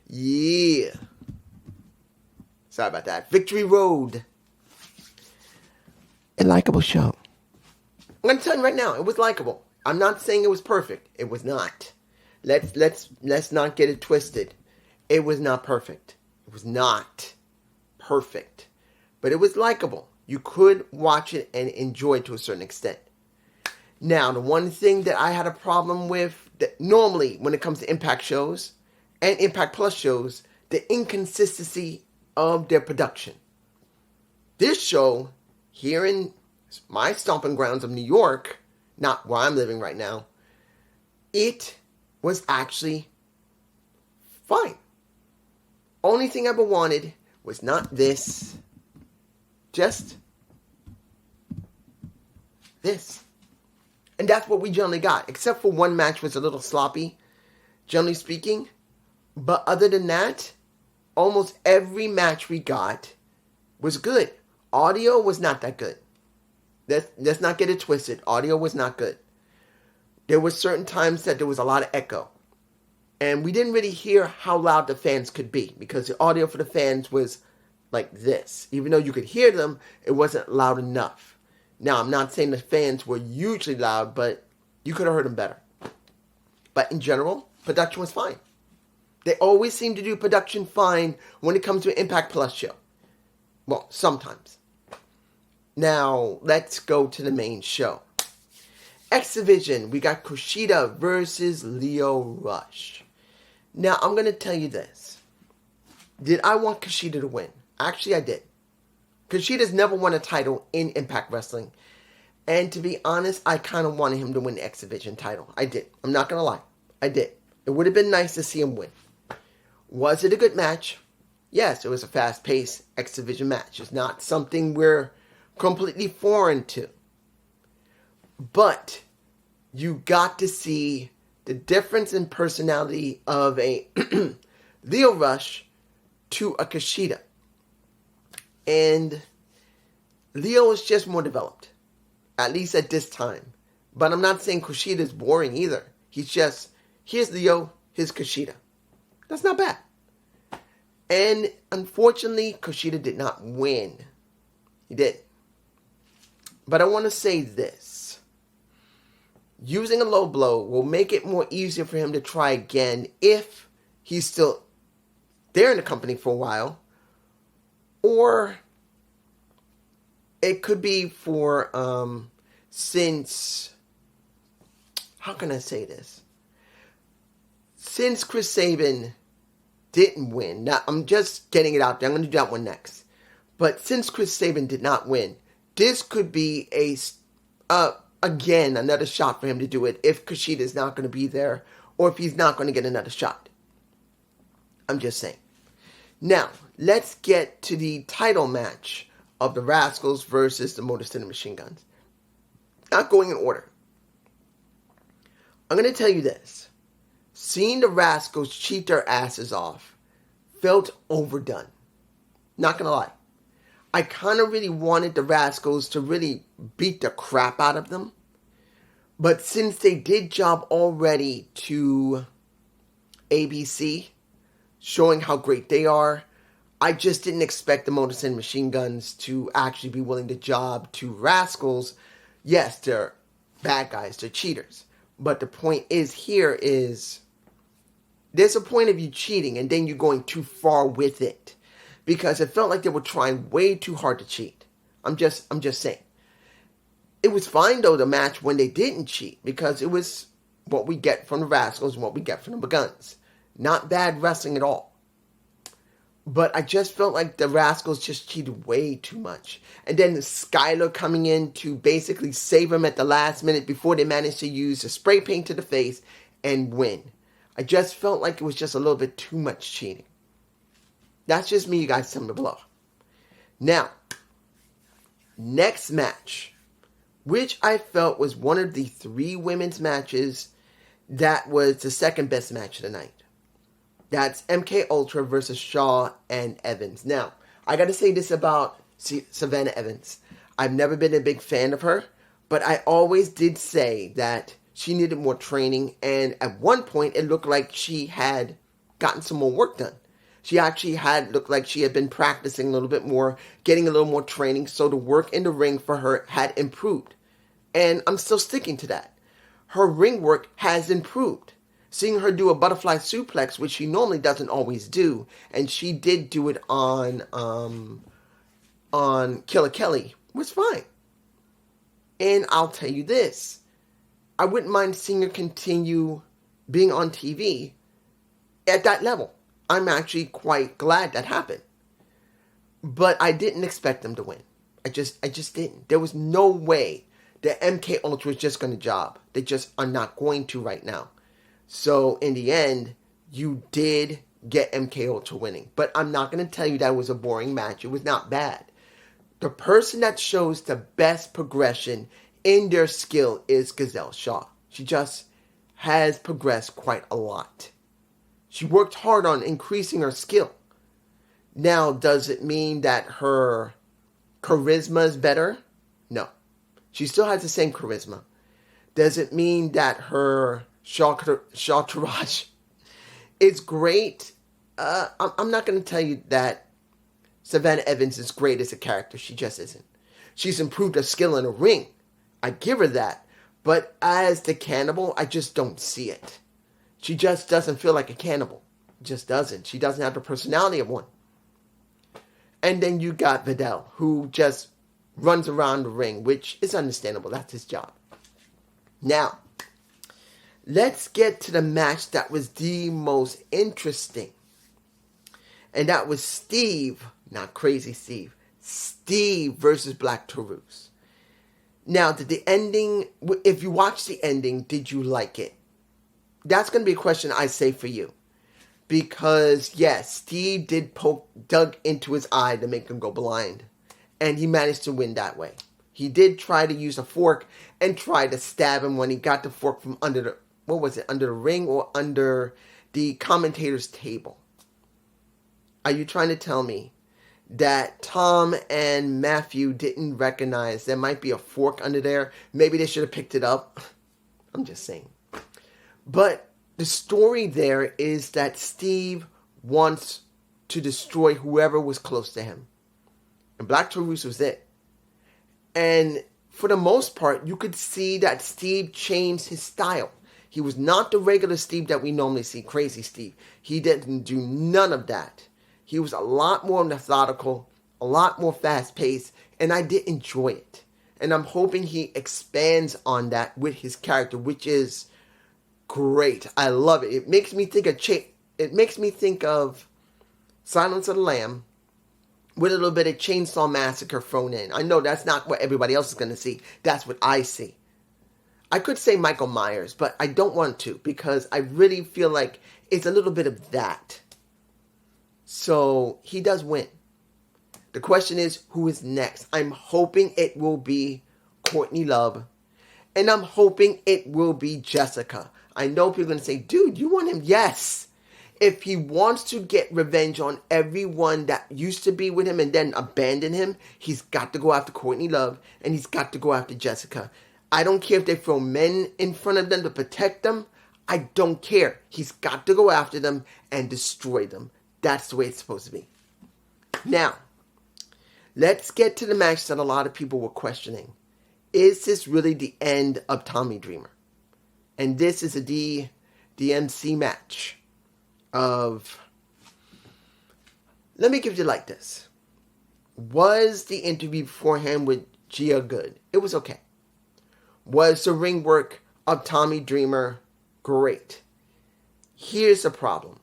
Yeah. Sorry about that. Victory Road. A likable show. I'm gonna tell you right now, it was likable. I'm not saying it was perfect. It was not. Let's not get it twisted. It was not perfect. It was not perfect. But it was likable. You could watch it and enjoy it to a certain extent. Now, the one thing that I had a problem with, that normally when it comes to Impact shows and Impact Plus shows, the inconsistency of their production. This show, here in my stomping grounds of New York, not where I'm living right now, it was actually fine. Only thing I ever wanted was not this, just this. And that's what we generally got, except for one match was a little sloppy, generally speaking. But other than that, almost every match we got was good. Audio was not that good. Let's not get it twisted. Audio was not good. There were certain times that there was a lot of echo. And we didn't really hear how loud the fans could be, because the audio for the fans was like this. Even though you could hear them, it wasn't loud enough. Now, I'm not saying the fans were hugely loud, but you could have heard them better. But in general, production was fine. They always seem to do production fine when it comes to an Impact Plus show. Well, sometimes. Now, let's go to the main show. X Division, we got Kushida versus Lio Rush. Now, I'm going to tell you this. Did I want Kushida to win? Actually, I did. Kushida's never won a title in Impact Wrestling. And to be honest, I kind of wanted him to win the X Division title. I did. I'm not going to lie. I did. It would have been nice to see him win. Was it a good match? Yes, it was a fast-paced X Division match. It's not something we're completely foreign to. But you got to see the difference in personality of a Lio Rush to a Kushida. And Lio is just more developed. At least at this time. But I'm not saying Kushida is boring either. He's just, here's Lio, here's Kushida. That's not bad. And unfortunately, Kushida did not win. He did. But I want to say this. Using a low blow will make it more easier for him to try again if he's still there in the company for a while. Or it could be for, since, how can I say this? Since Chris Sabin didn't win, now I'm just getting it out there, I'm going to do that one next. But since Chris Sabin did not win, this could be again, another shot for him to do it if Kushida is not going to be there, or if he's not going to get another shot. I'm just saying. Now, let's get to the title match of the Rascals versus the Motor City Machine Guns. Not going in order. I'm going to tell you this. Seeing the Rascals cheat their asses off felt overdone. Not going to lie. I kind of really wanted the Rascals to really beat the crap out of them. But since they did job already to ABC, showing how great they are, I just didn't expect the Motor City Machine Guns to actually be willing to job to Rascals. Yes, they're bad guys, they're cheaters. But the point here is, there's a point of you cheating and then you're going too far with it. Because it felt like they were trying way too hard to cheat. I'm just saying. It was fine though, the match, when they didn't cheat. Because it was what we get from the Rascals and what we get from the Guns. Not bad wrestling at all. But I just felt like the Rascals just cheated way too much. And then Skylar coming in to basically save them at the last minute before they managed to use a spray paint to the face and win. I just felt like it was just a little bit too much cheating. That's just me, you guys, tell me below. Now, next match, which I felt was one of the 3 women's matches that was the second best match of the night. That's MK Ultra versus Shaw and Evans. Now, I got to say this about Savannah Evans. I've never been a big fan of her, but I always did say that she needed more training, and at one point it looked like she had gotten some more work done. She actually looked like she had been practicing a little bit more, getting a little more training, so the work in the ring for her had improved. And I'm still sticking to that. Her ring work has improved. Seeing her do a butterfly suplex, which she normally doesn't always do, and she did do it on Killer Kelly, was fine. And I'll tell you this, I wouldn't mind seeing her continue being on TV at that level. I'm actually quite glad that happened. But I didn't expect them to win. I just didn't. There was no way that MK Ultra was just going to job. They just are not going to right now. So in the end, you did get MK Ultra winning. But I'm not going to tell you that it was a boring match. It was not bad. The person that shows the best progression in their skill is Gazelle Shaw. She just has progressed quite a lot. She worked hard on increasing her skill. Now, does it mean that her charisma is better? No. She still has the same charisma. Does it mean that her Shaw Taraj is great? I'm not going to tell you that Savannah Evans is great as a character. She just isn't. She's improved her skill in the ring. I give her that. But as the cannibal, I just don't see it. She just doesn't feel like a cannibal. Just doesn't. She doesn't have the personality of one. And then you got Vidal, who just runs around the ring, which is understandable. That's his job. Now, let's get to the match that was the most interesting. And that was Steve, not Crazy Steve, Steve versus Black Taurus. Now, did the ending, if you watched the ending, did you like it? That's going to be a question I say for you. Because, yes, Steve dug into his eye to make him go blind. And he managed to win that way. He did try to use a fork and try to stab him when he got the fork from under the, what was it, under the ring or under the commentator's table. Are you trying to tell me that Tom and Matthew didn't recognize there might be a fork under there? Maybe they should have picked it up. I'm just saying. But the story there is that Steve wants to destroy whoever was close to him. And Black Taurus was it. And for the most part, you could see that Steve changed his style. He was not the regular Steve that we normally see, Crazy Steve. He didn't do none of that. He was a lot more methodical, a lot more fast-paced, and I did enjoy it. And I'm hoping he expands on that with his character, which is great. I love it. It makes me think of Silence of the Lamb with a little bit of Chainsaw Massacre thrown in. I know that's not what everybody else is going to see. That's what I see. I could say Michael Myers, but I don't want to because I really feel like it's a little bit of that. So he does win. The question is, who is next? I'm hoping it will be Courtney Love. And I'm hoping it will be Jessica. I know people are going to say, dude, you want him? Yes. If he wants to get revenge on everyone that used to be with him and then abandon him, he's got to go after Courtney Love and he's got to go after Jessica. I don't care if they throw men in front of them to protect them. I don't care. He's got to go after them and destroy them. That's the way it's supposed to be. Now, let's get to the match that a lot of people were questioning. Is this really the end of Tommy Dreamer? And this is a DMC match of... Let me give you like this. Was the interview beforehand with Gia good? It was okay. Was the ring work of Tommy Dreamer great? Here's the problem.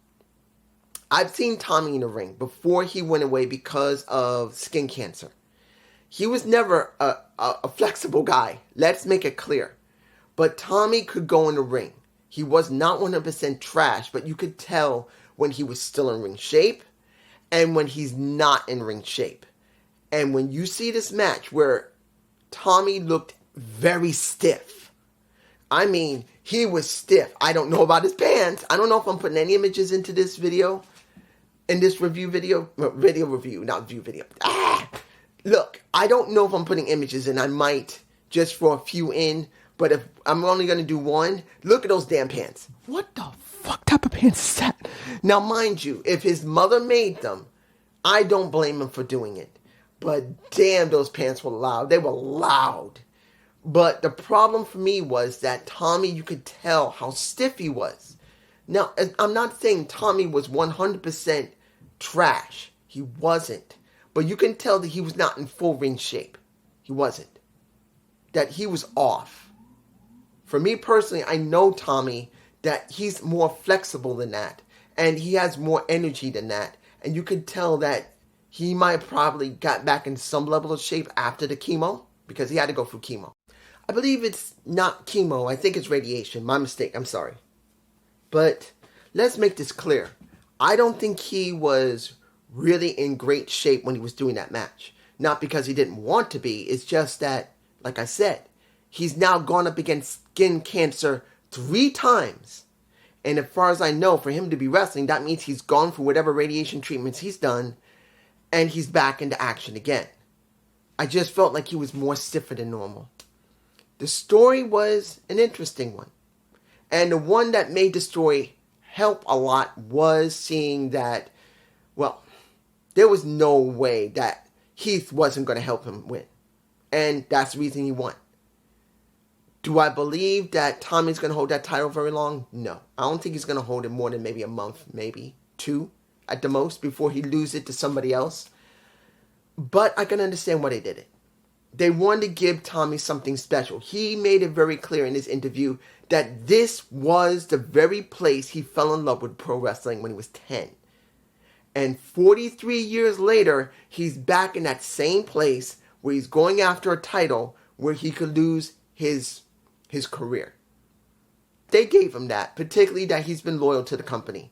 I've seen Tommy in the ring before he went away because of skin cancer. He was never a flexible guy. Let's make it clear. But Tommy could go in the ring. He was not 100% trash, but you could tell when he was still in ring shape and when he's not in ring shape. And when you see this match where Tommy looked very stiff. I mean, he was stiff. I don't know about his pants. I don't know if I'm putting any images into this video. In this review video. Video review, not view video. Look, I don't know if I'm putting images in. I might just for a few in. But if I'm only going to do one, look at those damn pants. What the fuck type of pants is that? Now, mind you, if his mother made them, I don't blame him for doing it. But damn, those pants were loud. They were loud. But the problem for me was that Tommy, you could tell how stiff he was. Now, I'm not saying Tommy was 100% trash. He wasn't. But you can tell that he was not in full ring shape. He wasn't. That he was off. For me personally, I know Tommy, that he's more flexible than that. And he has more energy than that. And you can tell that he might probably got back in some level of shape after the chemo. Because he had to go through chemo. I believe it's not chemo. I think it's radiation. My mistake. I'm sorry. But let's make this clear. I don't think he was really in great shape when he was doing that match. Not because he didn't want to be. It's just that, like I said, he's now gone up against skin cancer 3 times. And as far as I know, for him to be wrestling, that means he's gone through whatever radiation treatments he's done. And he's back into action again. I just felt like he was more stiffer than normal. The story was an interesting one. And the one that made the story help a lot was seeing that, well, there was no way that Heath wasn't going to help him win. And that's the reason he won. Do I believe that Tommy's going to hold that title very long? No. I don't think he's going to hold it more than maybe a month, maybe 2 at the most, before he loses it to somebody else. But I can understand why they did it. They wanted to give Tommy something special. He made it very clear in his interview that this was the very place he fell in love with pro wrestling when he was 10. And 43 years later, he's back in that same place where he's going after a title where he could lose his career. They gave him that, particularly that he's been loyal to the company.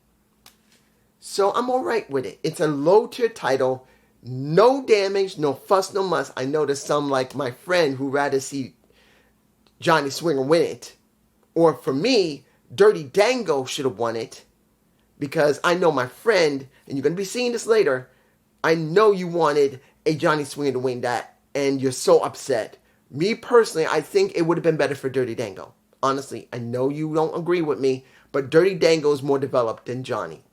So I'm all right with it. It's a low-tier title. No damage, no fuss, no muss. I know there's some like my friend who rather see Johnny Swinger win it. Or for me, Dirty Dango should have won it. Because I know my friend, and you're going to be seeing this later, I know you wanted a Johnny Swinger to win that, and you're so upset. Me personally, I think it would have been better for Dirty Dango. Honestly, I know you don't agree with me, but Dirty Dango is more developed than Johnny.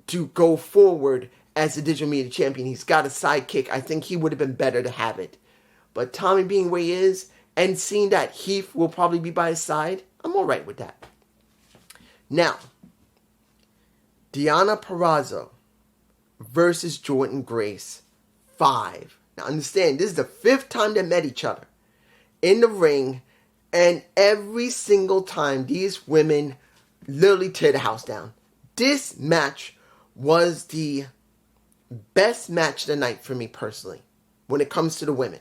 To go forward as the digital media champion, he's got a sidekick. I think he would have been better to have it. But Tommy being where he is, and seeing that Heath will probably be by his side, I'm alright with that. Now, Deonna Purrazzo versus Jordynne Grace 5. Now understand, this is the 5th time they met each other in the ring, and every single time these women literally tear the house down. This match was the best match of the night for me personally when it comes to the women.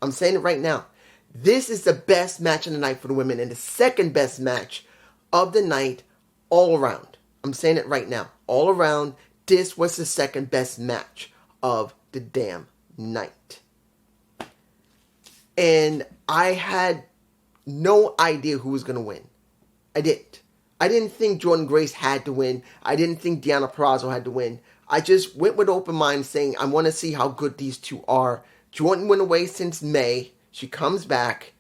I'm saying it right now. This is the best match of the night for the women and the second best match of the night all around. I'm saying it right now. All around, this was the second best match of the damn night. And I had no idea who was going to win. I didn't. I didn't think Jordynne Grace had to win. I didn't think Deonna Purrazzo had to win. I just went with open mind saying, I want to see how good these two are. Jordynne went away since May. She comes back.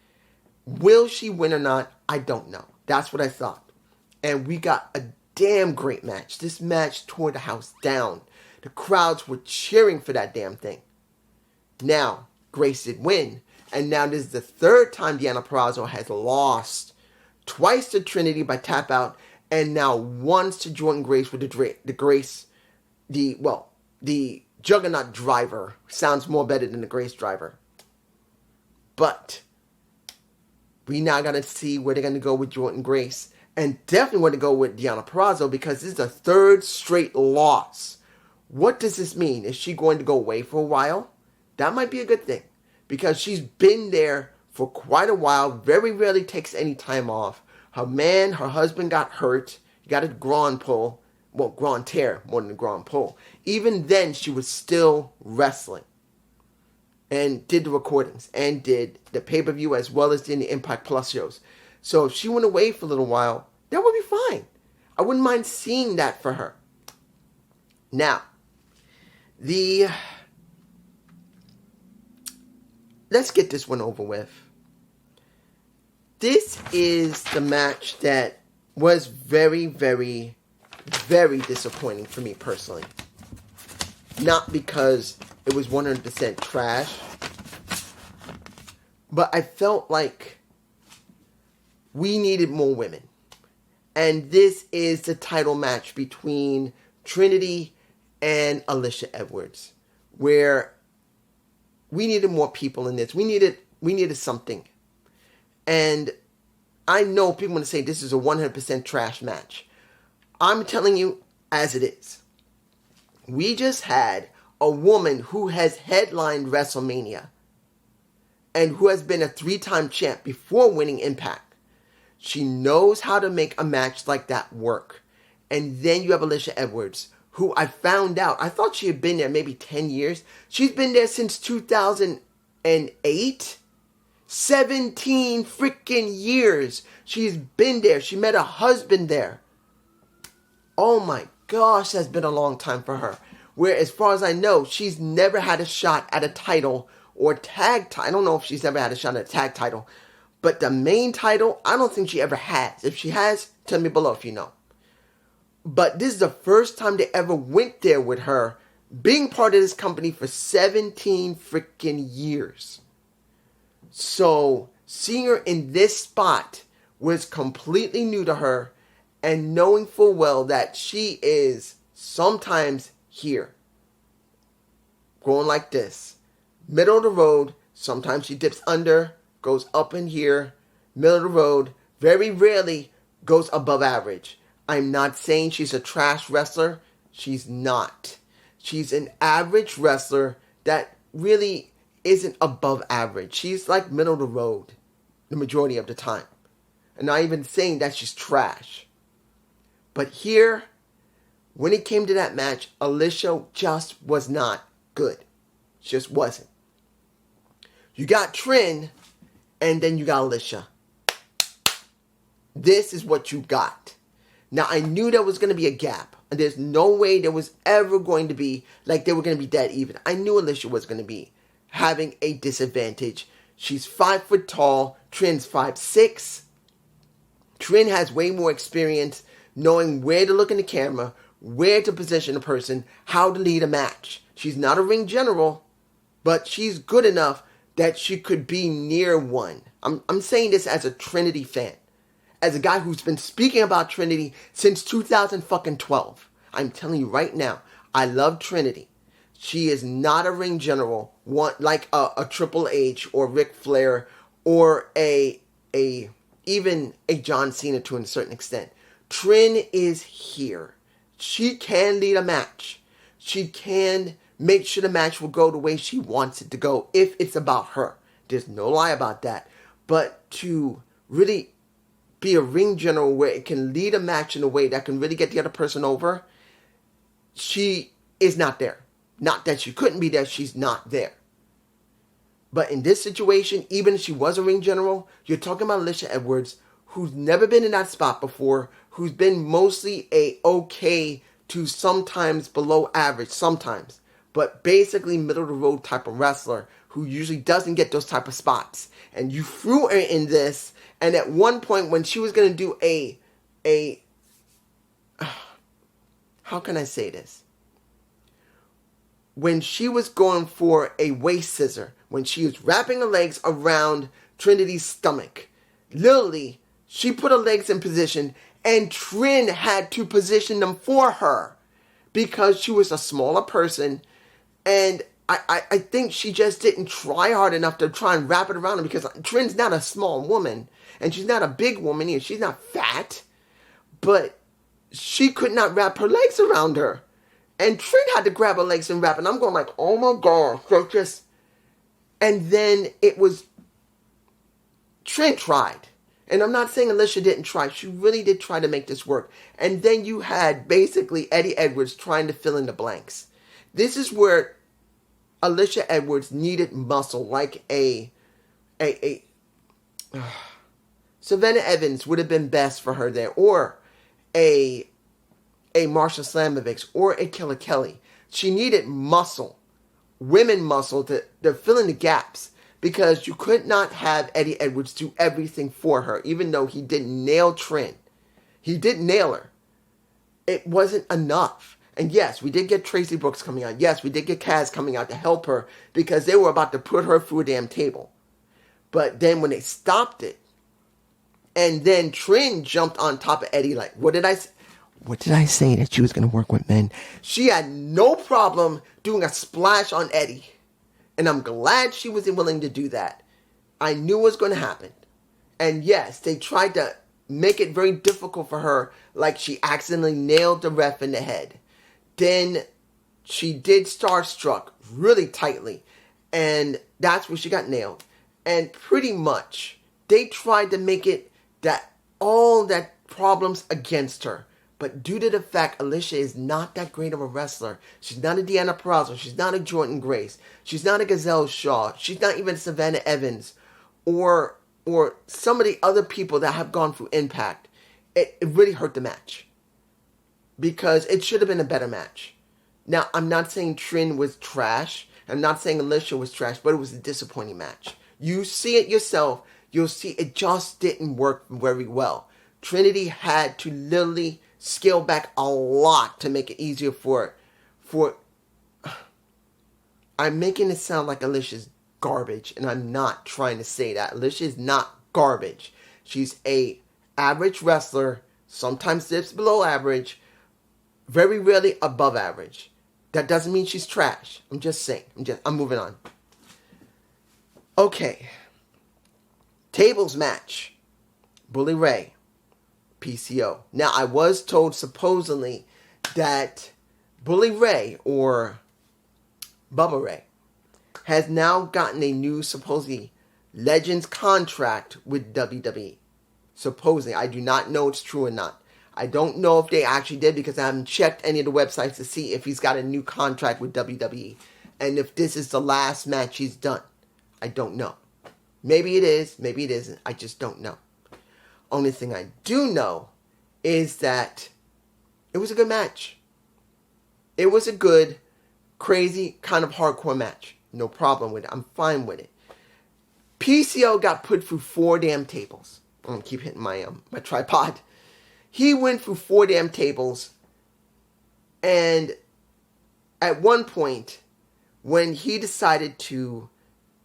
Will she win or not? I don't know. That's what I thought. And we got a damn great match. This match tore the house down. The crowds were cheering for that damn thing. Now, Grace did win. And now this is the 3rd time Deonna Purrazzo has lost. Twice to Trinity by tap out. And now once to Jordynne Grace with the Juggernaut driver. Sounds more better than the Grace driver. But we now got to see where they're going to go with Jordynne Grace. And definitely want to go with Deonna Purrazzo because this is a 3rd straight loss. What does this mean? Is she going to go away for a while? That might be a good thing. Because she's been there for quite a while. Very rarely takes any time off. Her husband got hurt. He got a groin pull. Well, groin tear more than a groin pull. Even then, she was still wrestling. And did the recordings. And did the pay-per-view as well as did the Impact Plus shows. So if she went away for a little while, that would be fine. I wouldn't mind seeing that for her. Now, let's get this one over with. this is the match that was very, very, very disappointing for me personally. Not because it was 100% trash, but I felt like we needed more women. And this is the title match between Trinity and Alicia Edwards, where we needed more people in this. We needed something. And I know people want to say this is a 100% trash match. I'm telling you as it is. We just had a woman who has headlined WrestleMania and who has been a 3-time champ before winning Impact. She knows how to make a match like that work. And then you have Alicia Edwards, who I found out, I thought she had been there maybe 10 years. She's been there since 2008. 17 freaking years. She's been there. She met her husband there. Oh my gosh, that's been a long time for her. Where, as far as I know, she's never had a shot at a title or tag title. I don't know if she's ever had a shot at a tag title. But the main title, I don't think she ever has. If she has, tell me below if you know. But this is the first time they ever went there with her being part of this company for 17 freaking years. So, seeing her in this spot was completely new to her, and knowing full well that she is sometimes here, going like this, middle of the road. Sometimes she dips under, goes up in here, middle of the road, very rarely goes above average. I'm not saying she's a trash wrestler. She's not. She's an average wrestler that really isn't above average. She's like middle of the road the majority of the time. And not even saying that she's trash. But here, when it came to that match, Alicia just was not good. Just wasn't. You got Trin, and then you got Alicia. This is what you got. Now, I knew there was going to be a gap. And there's no way there was ever going to be, like they were going to be dead even. I knew Alicia was going to be having a disadvantage. She's 5 foot tall. Trin's 5'6". Trin has way more experience knowing where to look in the camera, where to position a person, how to lead a match. She's not a ring general, but she's good enough that she could be near one. I'm saying this as a Trinity fan. As a guy who's been speaking about Trinity since 2012. I'm telling you right now, I love Trinity. She is not a ring general, like a Triple H or Ric Flair or even a John Cena to a certain extent. Trin is here. She can lead a match. She can make sure the match will go the way she wants it to go if it's about her. There's no lie about that. But to really be a ring general where it can lead a match in a way that can really get the other person over, she is not there. Not that she couldn't be there, she's not there. But in this situation, even if she was a ring general, you're talking about Alicia Edwards, who's never been in that spot before, who's been mostly a okay to sometimes below average, sometimes, but basically middle of the road type of wrestler who usually doesn't get those type of spots. And you threw her in this, and at one point when she was going to do how can I say this? When she was going for a waist scissor, when she was wrapping her legs around Trinity's stomach, literally, she put her legs in position, and Trin had to position them for her because she was a smaller person, and I think she just didn't try hard enough to try and wrap it around her because Trin's not a small woman, and she's not a big woman either. She's not fat, but she could not wrap her legs around her. And Trin had to grab her legs and wrap it. And I'm going like, oh my gosh. So just, and then it was, Trin tried. And I'm not saying Alicia didn't try. She really did try to make this work. And then you had basically Eddie Edwards trying to fill in the blanks. This is where Alicia Edwards needed muscle, like Savannah Evans would have been best for her there, or a Marsha Slamovich, or a Killer Kelly. She needed muscle, women muscle to fill in the gaps, because you could not have Eddie Edwards do everything for her, even though he did nail Trin. He did nail her. It wasn't enough. And yes, we did get Tracy Brooks coming out. Yes, we did get Kaz coming out to help her because they were about to put her through a damn table. But then when they stopped it, and then Trin jumped on top of Eddie like, what did I say that she was going to work with men? She had no problem doing a splash on Eddie. And I'm glad she was willing to do that. I knew it was going to happen. And yes, they tried to make it very difficult for her, like she accidentally nailed the ref in the head. Then she did Starstruck really tightly, and that's where she got nailed. And pretty much, they tried to make it that all that problems against her. But due to the fact Alicia is not that great of a wrestler, she's not a Deanna Purrazzo, she's not a Jordan Grace, she's not a Gazelle Shaw, she's not even Savannah Evans, or some of the other people that have gone through Impact, it really hurt the match. Because it should have been a better match. Now, I'm not saying Trin was trash. I'm not saying Alicia was trash, but it was a disappointing match. You see it yourself. You'll see it just didn't work very well. Trinity had to literally scale back a lot to make it easier for I'm making it sound like Alicia's garbage, and I'm not trying to say that. Alicia is not garbage. She's a average wrestler, sometimes dips below average, very rarely above average. That doesn't mean she's trash. I'm just saying. I'm moving on. Okay. Tables match. Bully Ray. PCO. Now, I was told supposedly that Bully Ray, or Bubba Ray, has now gotten a new, supposedly, Legends contract with WWE. Supposedly. I do not know if it's true or not. I don't know if they actually did because I haven't checked any of the websites to see if he's got a new contract with WWE. And if this is the last match he's done. I don't know. Maybe it is. Maybe it isn't. I just don't know. Only thing I do know is that it was a good match. It was a good, crazy, kind of hardcore match. No problem with it. I'm fine with it. PCO got put through 4 damn tables. I'm going to keep hitting my tripod. He went through 4 damn tables, and at one point, when he decided to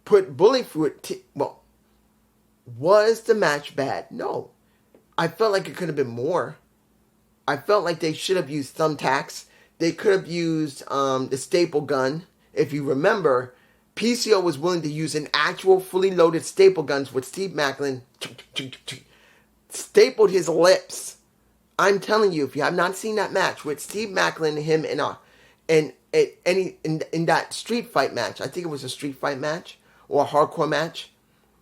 put Bully through it, was the match bad? No. I felt like it could have been more. I felt like they should have used thumbtacks. They could have used the staple gun. If you remember, PCO was willing to use an actual fully loaded staple guns with Steve Macklin. Stapled his lips. I'm telling you, if you have not seen that match with Steve Macklin and him in that street fight match, I think it was a street fight match or a hardcore match,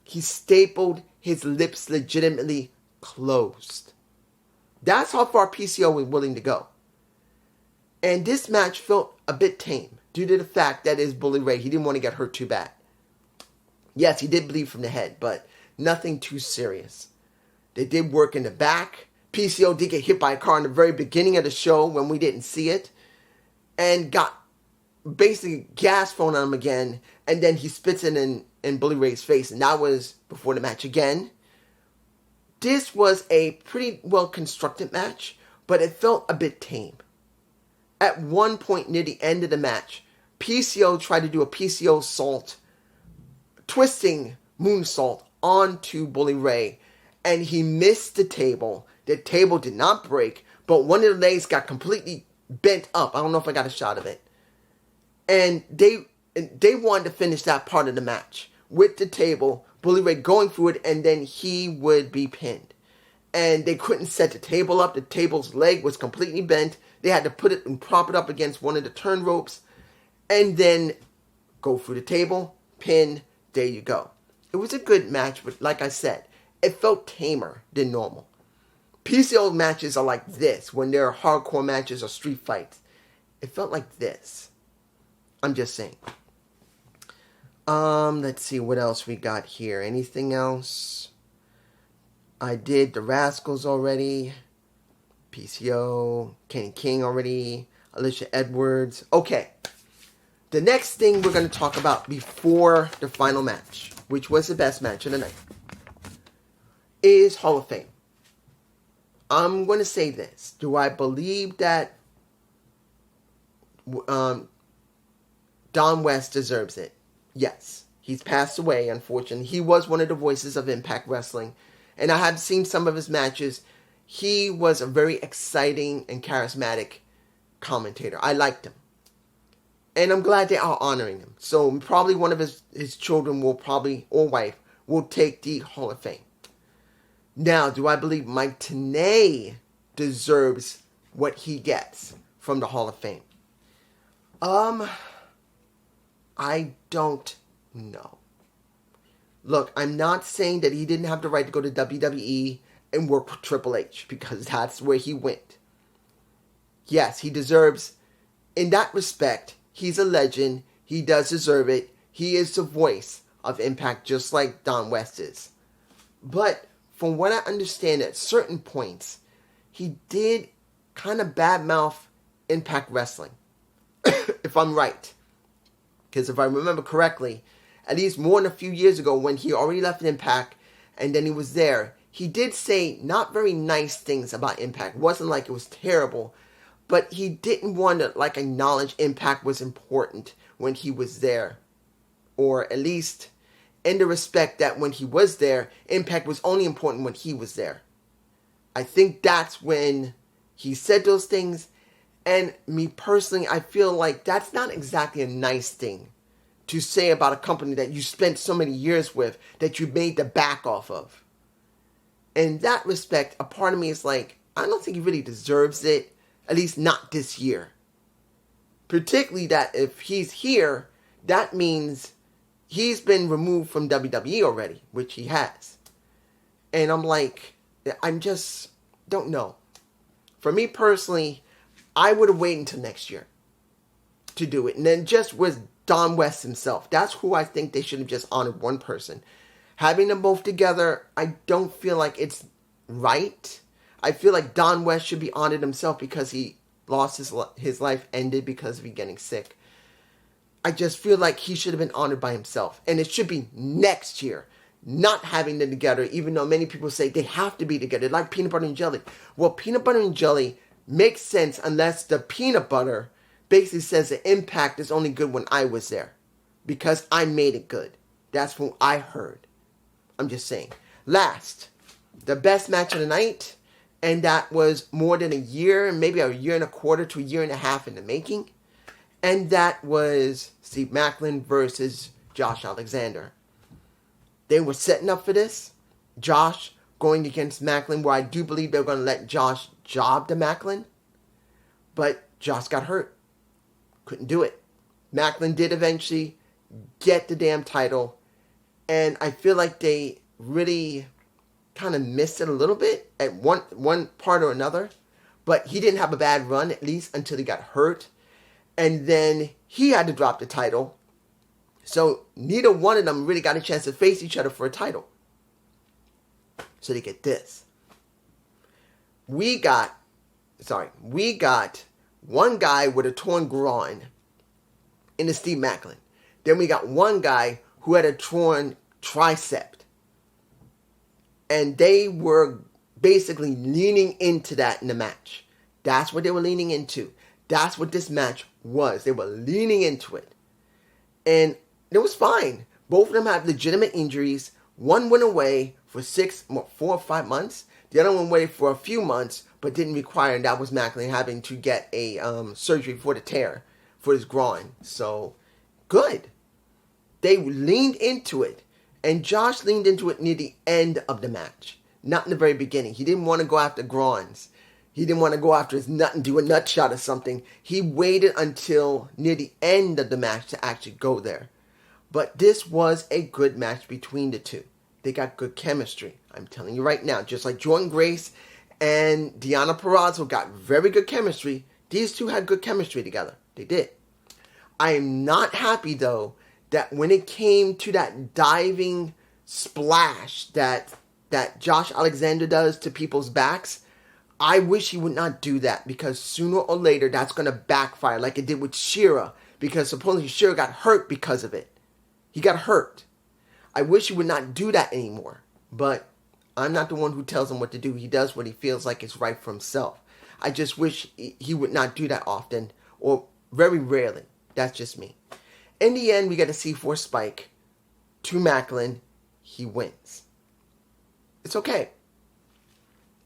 he stapled his lips legitimately closed. That's how far PCO was willing to go. And this match felt a bit tame due to the fact that it's Bully Ray. He didn't want to get hurt too bad. Yes, he did bleed from the head, but nothing too serious. They did work in the back. PCO did get hit by a car in the very beginning of the show when we didn't see it. And got basically gas thrown on him again. And then he spits it in Bully Ray's face. And that was before the match again. This was a pretty well constructed match, but it felt a bit tame. At one point near the end of the match, PCO tried to do a PCO salt, twisting moonsault onto Bully Ray. And he missed the table. The table did not break, but one of the legs got completely bent up. I don't know if I got a shot of it. And they wanted to finish that part of the match with the table, Bully Ray going through it, and then he would be pinned. And they couldn't set the table up. The table's leg was completely bent. They had to put it and prop it up against one of the turn ropes, and then go through the table, pin, there you go. It was a good match, but like I said, it felt tamer than normal. PCO matches are like this when they're hardcore matches or street fights. It felt like this. I'm just saying. Let's see what else we got here. Anything else? I did the Rascals already. PCO, Kenny King already. Alicia Edwards. Okay. The next thing we're going to talk about before the final match. which was the best match of the night, is Hall of Fame. I'm going to say this. Do I believe that Don West deserves it? Yes. He's passed away, unfortunately. He was one of the voices of Impact Wrestling, and I have seen some of his matches. He was a very exciting and charismatic commentator. I liked him. And I'm glad they are honoring him. So probably one of his children will probably, or wife, will take the Hall of Fame. Now, do I believe Mike Tenay deserves what he gets from the Hall of Fame? I don't know. Look, I'm not saying that he didn't have the right to go to WWE and work with Triple H, because that's where he went. Yes, he deserves, in that respect, he's a legend. He does deserve it. He is the voice of Impact, just like Don West is. But from what I understand, at certain points, he did kind of badmouth Impact Wrestling, if I'm right. Because if I remember correctly, at least more than a few years ago when he already left Impact and then he was there, he did say not very nice things about Impact. It wasn't like it was terrible, but he didn't want to acknowledge Impact was important when he was there. Or at least in the respect that when he was there, Impact was only important when he was there. I think that's when he said those things. And me personally, I feel like that's not exactly a nice thing to say about a company that you spent so many years with, that you made the back off of. In that respect, a part of me is like, I don't think he really deserves it, at least not this year. Particularly that if he's here, that means he's been removed from WWE already, which he has. And I'm like, I'm just, don't know. For me personally, I would have waited until next year to do it. And then just with Don West himself. That's who I think they should have just honored one person. Having them both together, I don't feel like it's right. I feel like Don West should be honored himself because he lost his life ended because of him getting sick. I just feel like he should have been honored by himself. And it should be next year. Not having them together, even though many people say they have to be together, like peanut butter and jelly. Well, peanut butter and jelly makes sense unless the peanut butter basically says the Impact is only good when I was there. Because I made it good. That's what I heard. I'm just saying. Last, the best match of the night. And that was more than a year, maybe a year and a quarter to a year and a half in the making. And that was Steve Maclin versus Josh Alexander. They were setting up for this. Josh going against Maclin, where I do believe they were going to let Josh job to Maclin. But Josh got hurt. Couldn't do it. Maclin did eventually get the damn title. And I feel like they really kind of missed it a little bit at one part or another. But he didn't have a bad run, at least until he got hurt. And then he had to drop the title. So neither one of them really got a chance to face each other for a title. So they get this. We got one guy with a torn groin in the Steve Maclin. Then we got one guy who had a torn tricep. And they were basically leaning into that in the match. That's what they were leaning into. That's what this match was. They were leaning into it. And it was fine. Both of them had legitimate injuries. One went away for 4 or 5 months. The other one waited for a few months, but didn't require, and that was Maclin having to get a surgery for the tear for his groin. So, good. They leaned into it. And Josh leaned into it near the end of the match. Not in the very beginning. He didn't want to go after groins. He didn't want to go after his nut and do a nut shot or something. He waited until near the end of the match to actually go there. But this was a good match between the two. They got good chemistry. I'm telling you right now. Just like Jordan Grace and Deonna Purrazzo got very good chemistry. These two had good chemistry together. They did. I am not happy, though, that when it came to that diving splash that Josh Alexander does to people's backs, I wish he would not do that, because sooner or later that's going to backfire like it did with Shera, because supposedly Shera got hurt because of it. He got hurt. I wish he would not do that anymore. But I'm not the one who tells him what to do. He does what he feels like is right for himself. I just wish he would not do that often, or very rarely. That's just me. In the end, we get a C4 spike to Macklin. He wins. It's okay.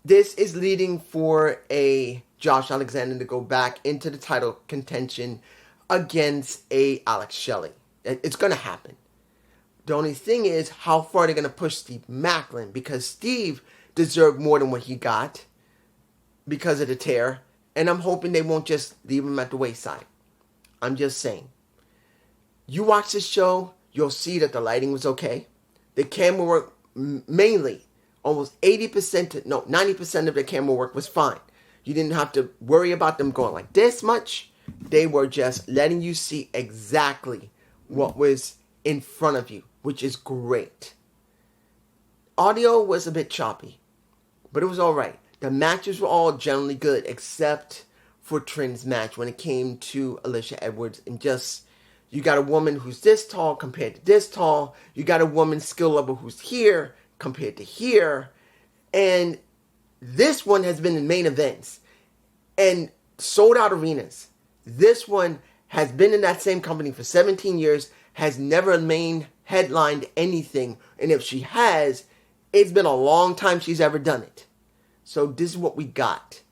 This is leading for a Josh Alexander to go back into the title contention against a Alex Shelley. It's going to happen. The only thing is how far they're going to push Steve Macklin, because Steve deserved more than what he got because of the tear, and I'm hoping they won't just leave him at the wayside. I'm just saying. You watch this show, you'll see that the lighting was okay. The camera work, mainly, almost 90% of the camera work was fine. You didn't have to worry about them going like this much. They were just letting you see exactly what was in front of you, which is great. Audio was a bit choppy, but it was all right. The matches were all generally good, except for Trin's match when it came to Alicia Edwards. And just, you got a woman who's this tall compared to this tall. You got a woman's skill level who's here compared to here. And this one has been in main events and sold out arenas. This one has been in that same company for 17 years, has never main headlined anything. And if she has, it's been a long time she's ever done it. So this is what we got.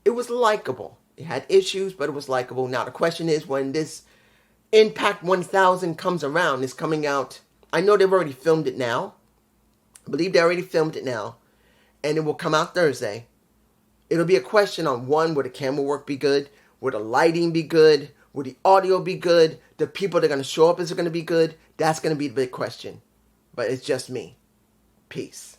It was likable. It had issues, but it was likable. Now the question is, when this Impact 1000 comes around, it's coming out. I know they've already filmed it now. I believe they already filmed it now. And it will come out Thursday. It'll be a question on, one, would the camera work be good? Would the lighting be good? Would the audio be good? The people that are going to show up, is it going to be good? That's going to be the big question. But it's just me. Peace.